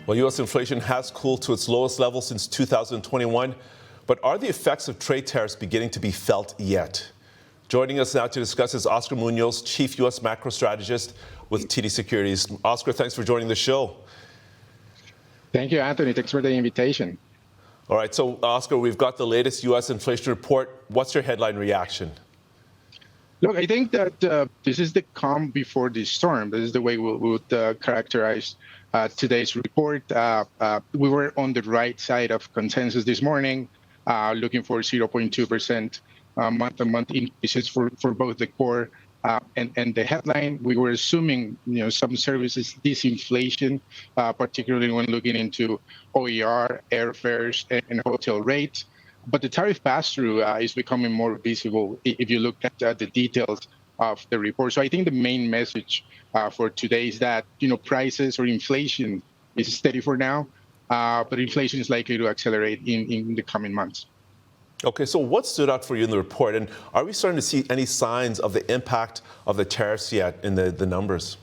Well, U.S. inflation has cooled to its lowest level since 2021, but are the effects of trade tariffs beginning to be felt yet? Joining us now to discuss is Oscar Munoz, Chief U.S. Macro Strategist with TD Securities. Oscar, thanks for joining the show. Thank you, Anthony. Thanks for the invitation. All right, so Oscar, we've got the latest U.S. inflation report. What's your headline reaction? Look, I think that this is the calm before the storm. This is the way we would characterize today's report. We were on the right side of consensus this morning, looking for 0.2% month-on-month increases for both the core and the headline. We were assuming, some services disinflation, particularly when looking into OER, airfares, and hotel rates. But the tariff pass-through is becoming more visible if you look at the details of the report. So I think the main message for today is that, prices or inflation is steady for now, but inflation is likely to accelerate in the coming months. Okay, so what stood out for you in the report? And are we starting to see any signs of the impact of the tariffs yet in the numbers?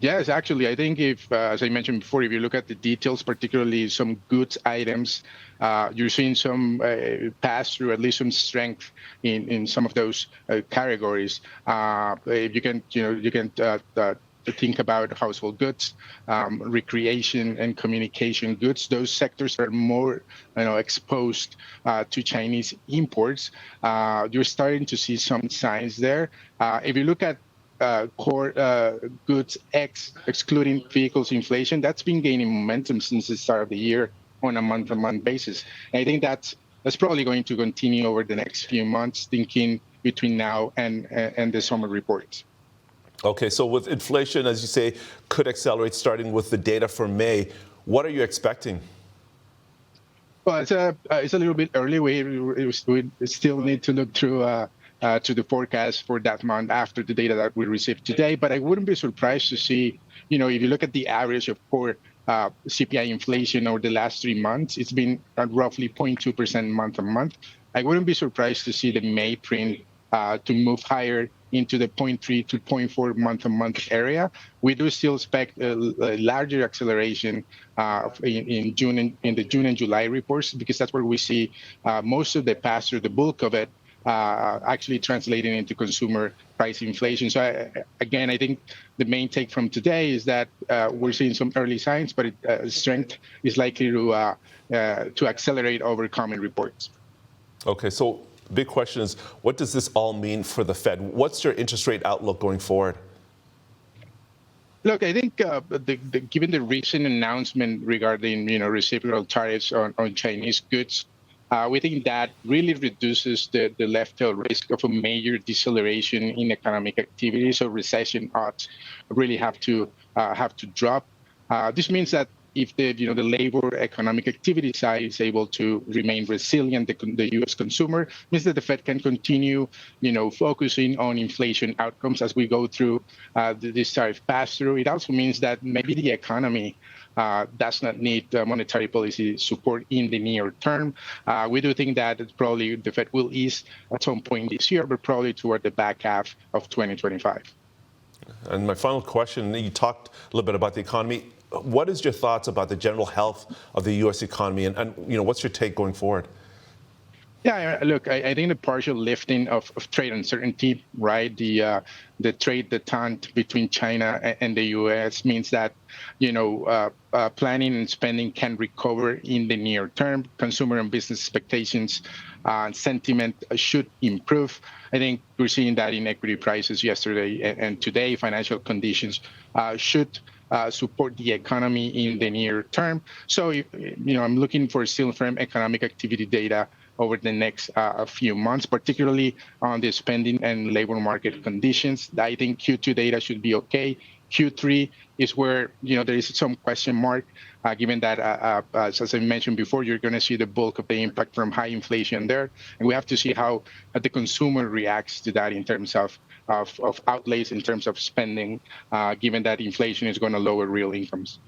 Yes, actually, I think if, as I mentioned before, if you look at the details, particularly some goods items, you're seeing some pass-through, at least some strength in some of those categories. If you can think about household goods, recreation and communication goods. Those sectors are more, exposed to Chinese imports. You're starting to see some signs there. If you look at core goods excluding vehicles inflation, that's been gaining momentum since the start of the year on a month-to-month basis. And I think that's probably going to continue over the next few months, thinking between now and the summer reports. Okay, so with inflation, as you say, could accelerate starting with the data for May. What are you expecting? Well, it's a little bit early. We still need to look through to the forecast for that month after the data that we received today. But I wouldn't be surprised to see, if you look at the average of core CPI inflation over the last 3 months, it's been at roughly 0.2% month-on-month. I wouldn't be surprised to see the May print to move higher into the 0.3 to 0.4 month-on-month area. We do still expect a larger acceleration in June in the June and July reports, because that's where we see most of the pass-through, the bulk of it, actually translating into consumer price inflation. So I think the main take from today is that we're seeing some early signs, but strength is likely to accelerate over coming reports. Okay, so big question is, what does this all mean for the Fed? What's your interest rate outlook going forward? Look, I think given the recent announcement regarding reciprocal tariffs on Chinese goods, we think that really reduces the left tail risk of a major deceleration in economic activity. So recession odds really have to drop. This means that if the labor economic activity side is able to remain resilient, the U.S. consumer means that the Fed can continue, focusing on inflation outcomes as we go through this tariff pass-through. It also means that maybe the economy does not need monetary policy support in the near term. We do think that probably the Fed will ease at some point this year, but probably toward the back half of 2025. And my final question, you talked a little bit about the economy. What is your thoughts about the general health of the U.S. economy, and what's your take going forward? Yeah, look, I think the partial lifting of trade uncertainty, right? The trade detente between China and the U.S. means that, planning and spending can recover in the near term. Consumer and business expectations and sentiment should improve. I think we're seeing that in equity prices yesterday and today. Financial conditions should support the economy in the near term. So, I'm looking for still firm economic activity data over the next few months, particularly on the spending and labor market conditions. I think Q2 data should be okay. Q3 is where, there is some question mark, given that, as I mentioned before, you're going to see the bulk of the impact from high inflation there. And we have to see how the consumer reacts to that in terms of outlays, in terms of spending, given that inflation is going to lower real incomes.